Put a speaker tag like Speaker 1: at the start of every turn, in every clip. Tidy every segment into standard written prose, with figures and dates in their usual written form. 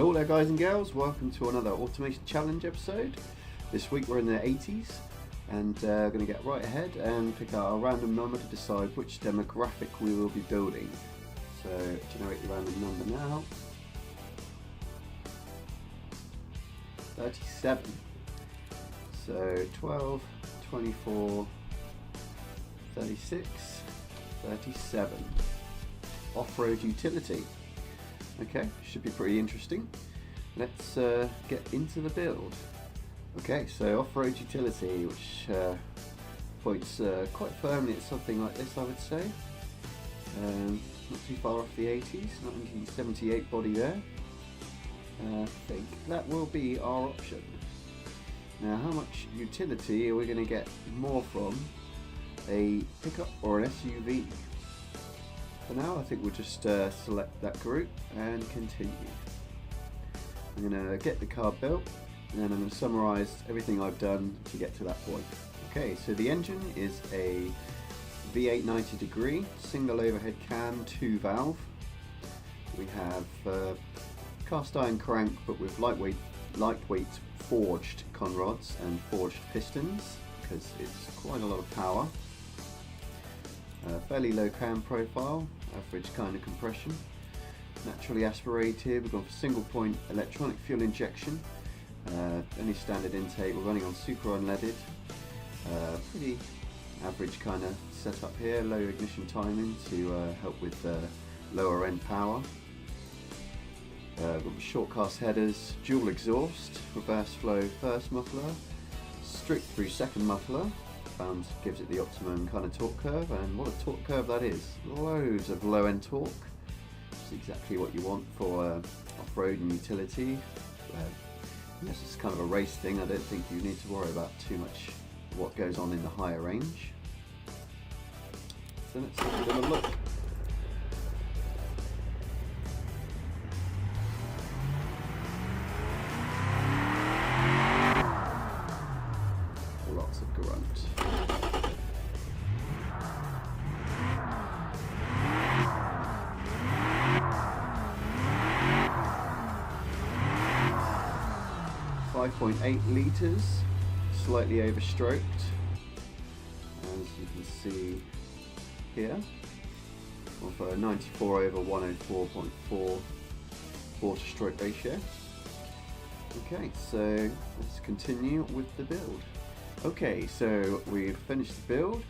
Speaker 1: Hello there guys and girls, welcome to another Automation Challenge episode. This week we're in the 80s and going to get right ahead and pick out a random number to decide which demographic we will be building. So generate the random number now. 37. So 12, 24, 36, 37. Off-road utility. Okay, should be pretty interesting. Let's get into the build. Okay, so off-road utility, which points quite firmly at something like this, I would say. Not too far off the 80s, 1978 body there. I think that will be our option. Now, how much utility are we going to get more from a pickup or an SUV? For now, I think we'll just select that group and continue. I'm going to get the car built and then I'm going to summarise everything I've done to get to that point. Okay, so the engine is a V8 90 degree, single overhead cam, 2 valve. We have cast iron crank but with lightweight forged conrods and forged pistons because it's quite a lot of power. Fairly low cam profile, average kind of compression, naturally aspirated. We've gone for single point electronic fuel injection, only standard intake. We're running on super unleaded, pretty average kind of setup here, low ignition timing to help with lower end power. We've got short cast headers, dual exhaust, reverse flow first muffler, strict through second muffler. Found gives it the optimum kind of torque curve, and what a torque curve that is. Loads of low end torque. It's exactly what you want for off-road and utility. This is kind of a race thing. I don't think you need to worry about too much what goes on in the higher range. So let's have a little look. Lots of grunt. 5.8 litres, slightly overstroked, as you can see here, of a 94 over 104.4 water stroke ratio. Okay, so let's continue with the build. Okay, so we've finished the build,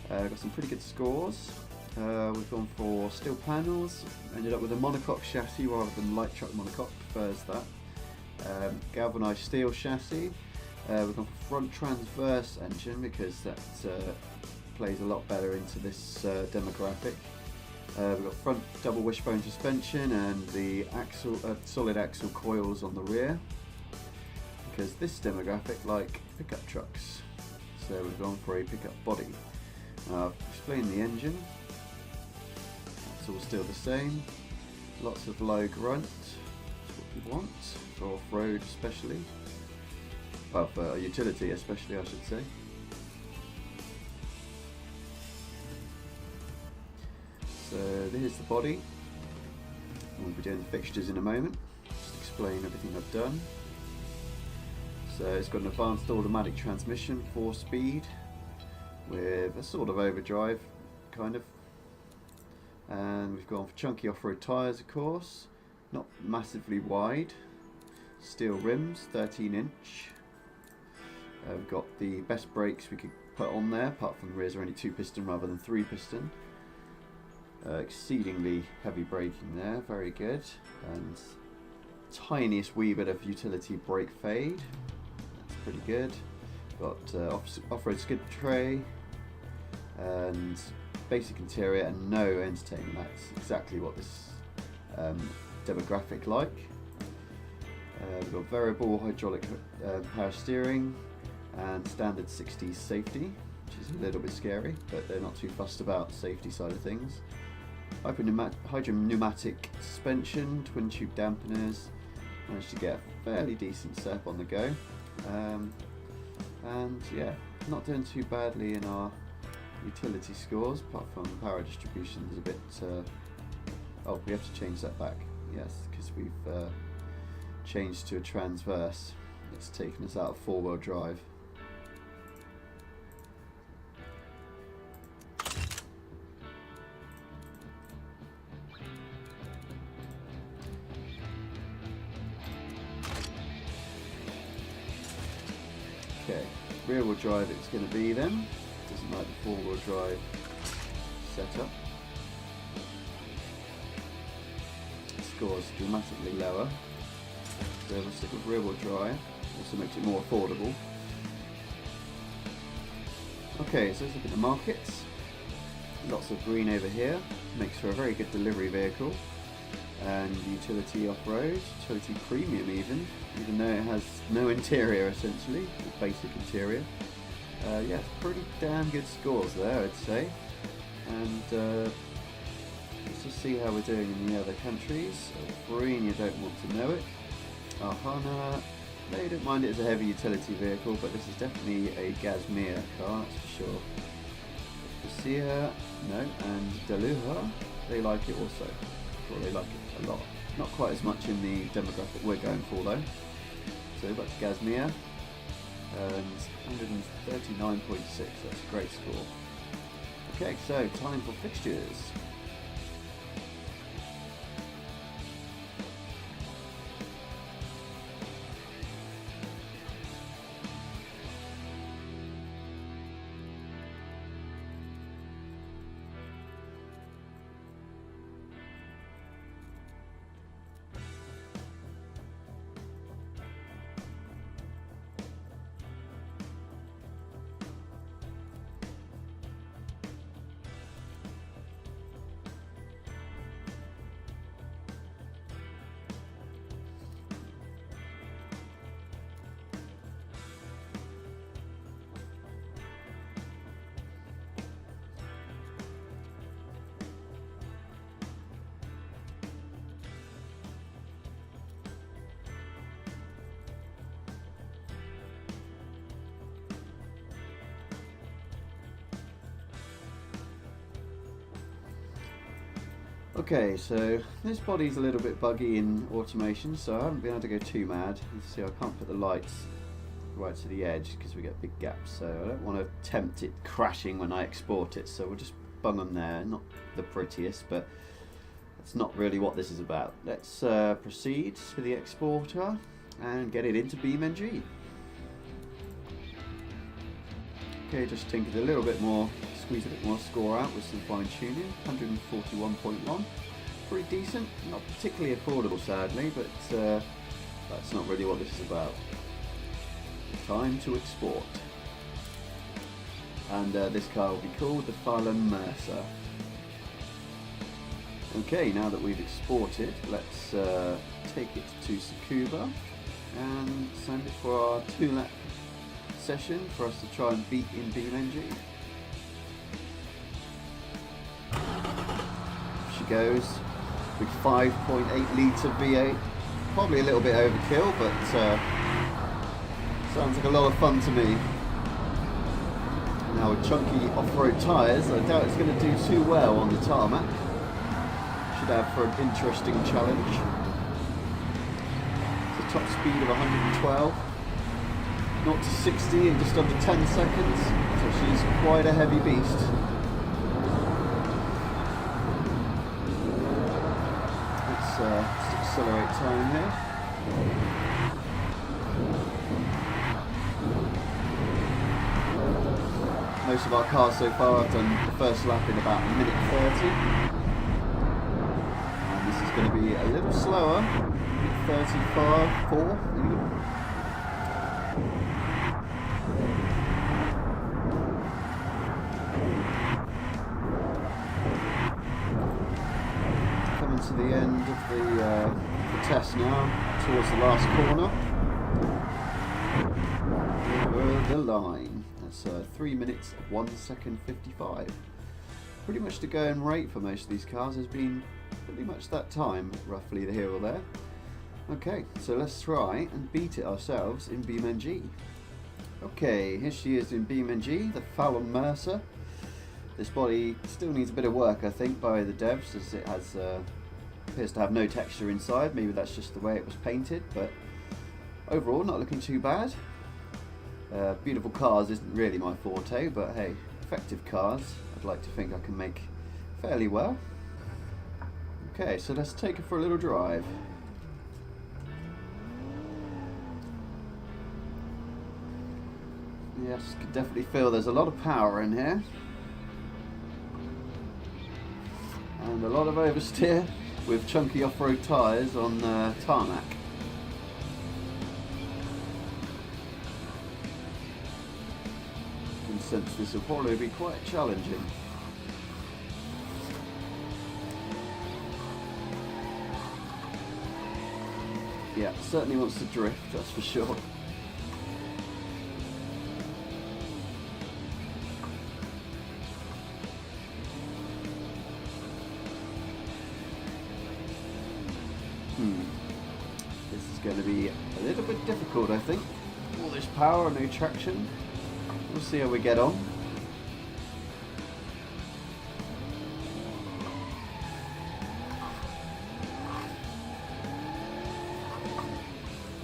Speaker 1: got some pretty good scores. We've gone for steel panels, ended up with a monocoque chassis rather than light truck monocoque, prefers that. Galvanised steel chassis. We've gone for front transverse engine because that plays a lot better into this demographic. We've got front double wishbone suspension and the solid axle coils on the rear because this demographic like pickup trucks. So we've gone for a pickup body. I've explained the engine. That's all still the same. Lots of low grunt. That's what we want. For off-road especially, well, for utility especially I should say. So this is the body. We'll be doing the fixtures in a moment, just explain everything I've done. So it's got an advanced automatic transmission, 4-speed, with a sort of overdrive kind of, and we've gone for chunky off-road tyres of course, not massively wide. Steel rims, 13-inch. We've got the best brakes we could put on there, apart from the rears are only 2-piston rather than 3-piston. Exceedingly heavy braking there, very good. And tiniest wee bit of utility brake fade, that's pretty good. Got off-road skid tray and basic interior and no entertainment. That's exactly what this demographic like. We've got variable hydraulic power steering and standard 60s safety, which is a little bit scary, but they're not too fussed about the safety side of things. Hydro pneumatic suspension, twin tube dampeners, managed to get a fairly decent setup on the go. And yeah, not doing too badly in our utility scores, apart from power distribution is a bit... oh, we have to change that back, yes, because we've changed to a transverse. It's taken us out of four-wheel drive. Okay, rear-wheel drive it's going to be then. Doesn't like the four-wheel drive setup. Scores dramatically lower. So we'll stick with rear-wheel drive. Also makes it more affordable. Okay, so let's look at the markets. Lots of green over here. Makes for a very good delivery vehicle. And utility off-road, utility premium even though it has no interior essentially, a basic interior. Yeah, pretty damn good scores there, I'd say. And let's just see how we're doing in the other countries. Green, you don't want to know it. Ahana, they don't mind it as a heavy utility vehicle, but this is definitely a Gazmir car, that's for sure. Lucia, no, and Daluha, they like it also. Well, they like it a lot. Not quite as much in the demographic we're going for though. So back to Gazmir, and 139.6, that's a great score. Okay, so time for fixtures. Okay, so this body's a little bit buggy in automation, so I haven't been able to go too mad. You see, I can't put the lights right to the edge because we get big gaps, so I don't want to tempt it crashing when I export it, so we'll just bung them there. Not the prettiest, but that's not really what this is about. Let's proceed to the exporter and get it into beamng. Okay, just tinkered a little bit more, squeeze a bit more score out with some fine tuning. 141.1, pretty decent, not particularly affordable sadly, but that's not really what this is about. Time to export. And this car will be called the Fallen Mercer. Okay, now that we've exported, let's take it to Tsukuba and send it for our 2-lap session for us to try and beat in beamng. She goes with 5.8 litre V8, probably a little bit overkill, but sounds like a lot of fun to me. Now with chunky off-road tyres, I doubt it's going to do too well on the tarmac. Should have for an interesting challenge. It's a top speed of 112. 0 to 60 in just under 10 seconds, so she's quite a heavy beast. Let's accelerate time here. Most of our cars so far have done the first lap in about 1 minute 30. And this is going to be a little slower, 35, 4 even. To the end of the test now, towards the last corner. Over the line. That's 3 minutes, 1 second 55. Pretty much the going rate for most of these cars has been pretty much that time, roughly here or there. Okay, so let's try and beat it ourselves in beamng. Okay, here she is in beamng, the Fallen Mercer. This body still needs a bit of work, I think, by the devs, as it has appears to have no texture inside. Maybe that's just the way it was painted, but overall not looking too bad. Beautiful cars isn't really my forte, but hey, effective cars I'd like to think I can make fairly well. Okay, so let's take it for a little drive. Yes, can definitely feel there's a lot of power in here. And a lot of oversteer with chunky off-road tyres on tarmac. I can sense this will probably be quite challenging. Yeah, certainly wants to drift, that's for sure. This is going to be a little bit difficult, I think. All this power, no traction. We'll see how we get on.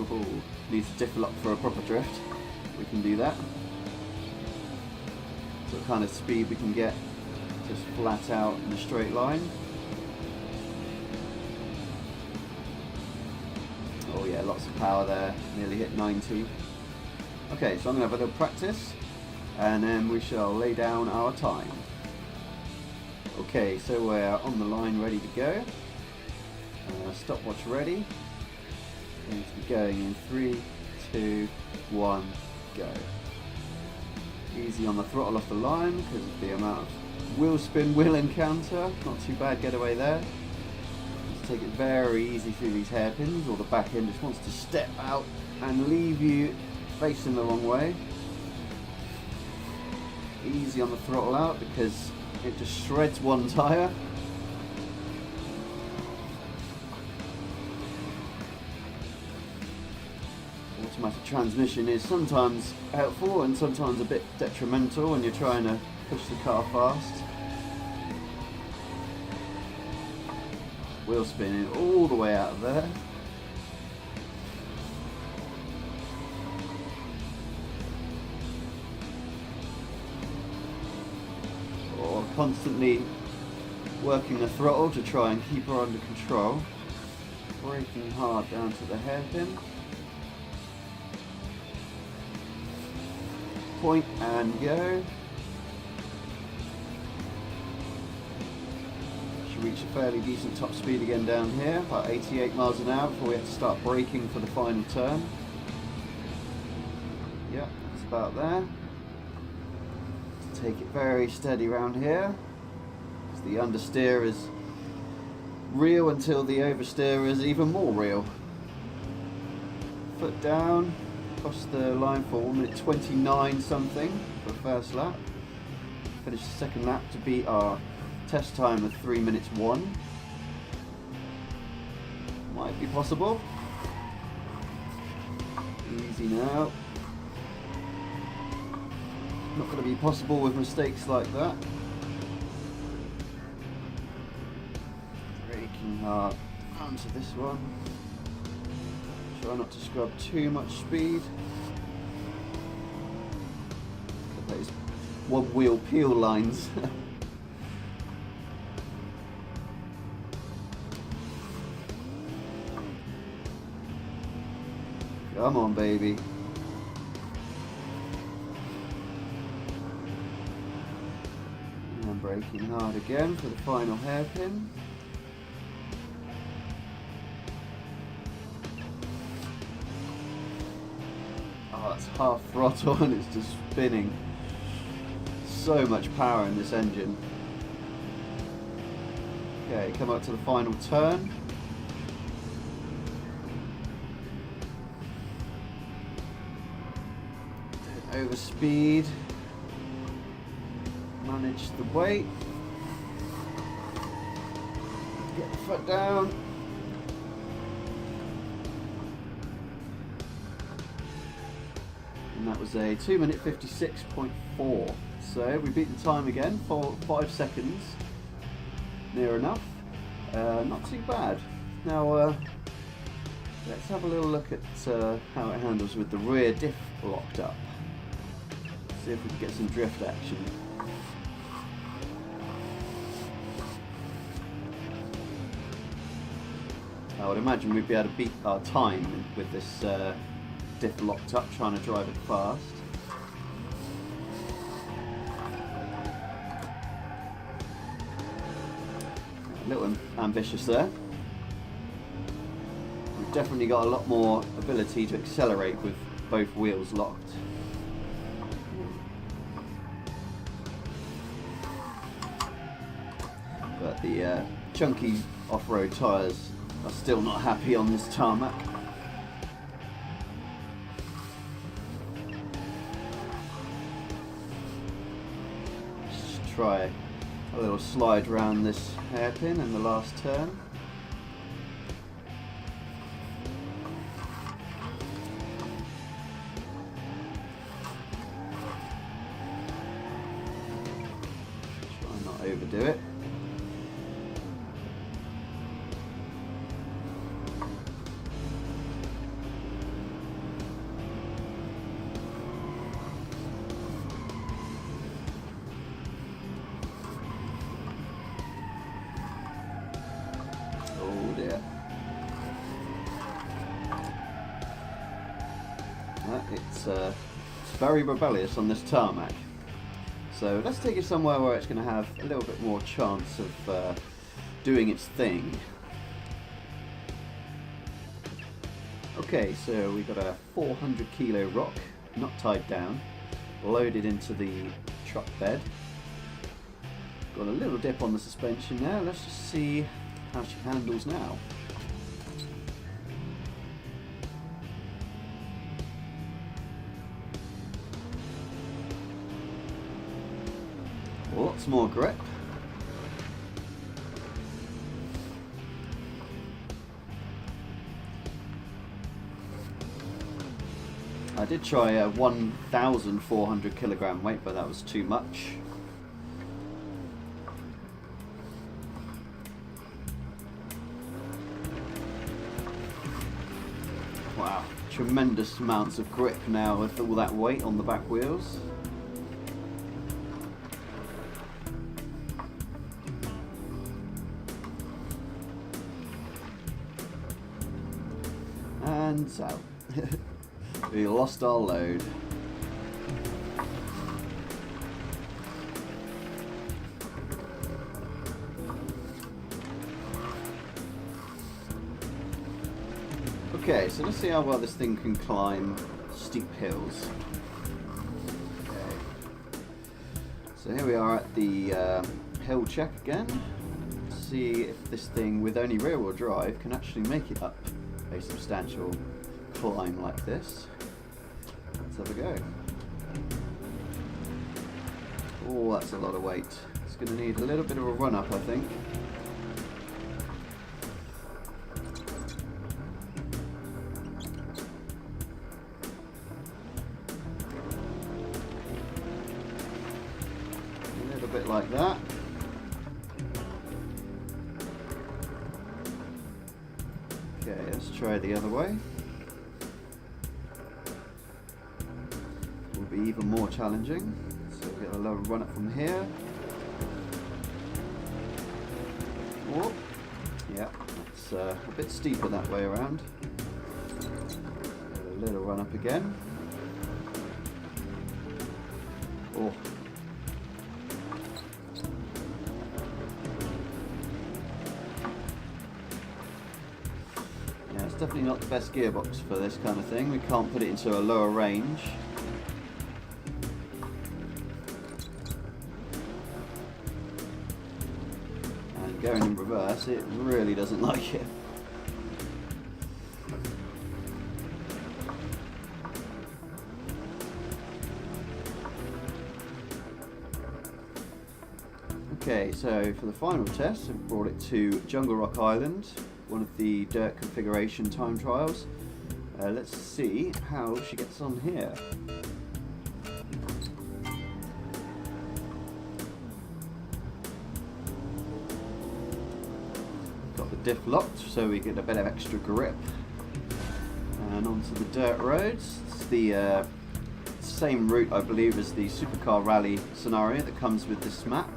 Speaker 1: Ooh, needs to differ up for a proper drift. We can do that. So what kind of speed we can get just flat out in a straight line. Oh yeah, lots of power there, nearly hit 90. Okay, so I'm going to have a little practice and then we shall lay down our time. Okay, so we're on the line ready to go. Stopwatch ready. Going to be going in 3, 2, 1, go. Easy on the throttle off the line because of the amount of wheel spin we'll encounter. Not too bad getaway there. Take it very easy through these hairpins, or the back end just wants to step out and leave you facing the wrong way. Easy on the throttle out because it just shreds one tyre. Automatic transmission is sometimes helpful and sometimes a bit detrimental when you're trying to push the car fast. Wheel spinning all the way out of there. Or constantly working the throttle to try and keep her under control. Braking hard down to the hairpin. Point and go. Reach a fairly decent top speed again down here, about 88 miles an hour before we have to start braking for the final turn. Yep, it's about there. Take it very steady around here. The understeer is real until the oversteer is even more real. Foot down, across the line for 1 minute 29 something for the first lap. Finish the second lap to beat our test time of 3 minutes 1. Might be possible. Easy now. Not going to be possible with mistakes like that. Braking hard onto this one. Try not to scrub too much speed. Those one wheel peel lines. Come on, baby. And braking hard again for the final hairpin. Oh, it's half throttle and it's just spinning. So much power in this engine. Okay, come up to the final turn. Over speed, manage the weight, get the foot down, and that was a 2 minute 56.4. So we beat the time again for 5 seconds, near enough. Not too bad. Now let's have a little look at how it handles with the rear diff locked up. See if we can get some drift action. I would imagine we'd be able to beat our time with this diff locked up, trying to drive it fast. A little ambitious there. We've definitely got a lot more ability to accelerate with both wheels locked. But the chunky off-road tyres are still not happy on this tarmac. Let's try a little slide around this hairpin in the last turn. Try not to overdo it. It's very rebellious on this tarmac, so let's take it somewhere where it's going to have a little bit more chance of doing its thing. Okay, so we've got a 400 kilo rock, not tied down, loaded into the truck bed. Got a little dip on the suspension now. Let's just see how she handles now. Lots more grip. I did try a 1,400 kilogram weight, but that was too much. Wow, tremendous amounts of grip now with all that weight on the back wheels. And so, we lost our load. Okay, so let's see how well this thing can climb steep hills. Okay. So here we are at the hill check again. Let's see if this thing with only rear wheel drive can actually make it up a substantial climb like this. Let's have a go. Oh, that's a lot of weight. It's going to need a little bit of a run up, I think. A little bit like that. Okay, let's try the other way. Will be even more challenging. So we'll get a low run up from here. Oh, yeah, it's a bit steeper that way around. A little run up again. Oh. It's definitely not the best gearbox for this kind of thing. We can't put it into a lower range. And going in reverse, it really doesn't like it. Okay, so for the final test, I've brought it to Jungle Rock Island, one of the dirt configuration time trials. Let's see how she gets on here. diff locked so we get a bit of extra grip. And onto the dirt roads. It's the same route, I believe, as the supercar rally scenario that comes with this map.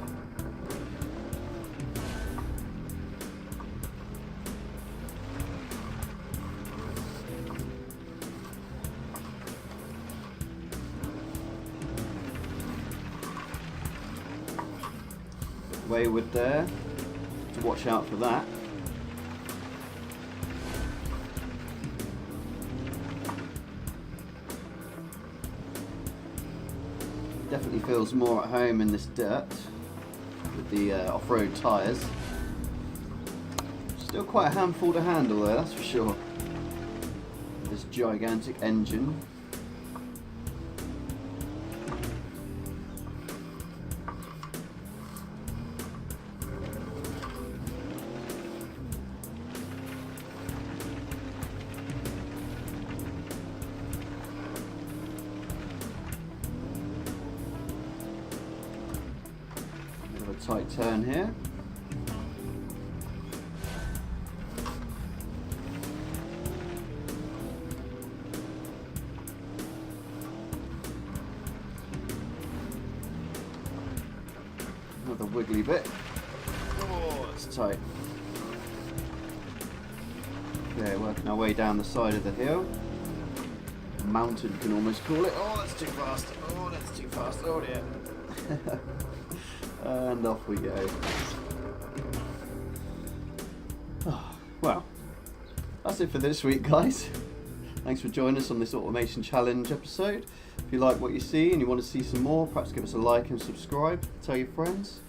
Speaker 1: Wayward there, to watch out for that. Definitely feels more at home in this dirt with the off-road tyres. Still quite a handful to handle there, that's for sure. This gigantic engine. Tight turn here. Another wiggly bit. Oh, it's tight. Okay, working our way down the side of the hill. Mountain, you can almost call it. Oh, that's too fast. Oh, that's too fast. Oh dear. And off we go. Oh, well, that's it for this week, guys. Thanks for joining us on this Automation Challenge episode. If you like what you see and you want to see some more, perhaps give us a like and subscribe. Tell your friends.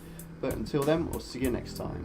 Speaker 1: But until then, we'll see you next time.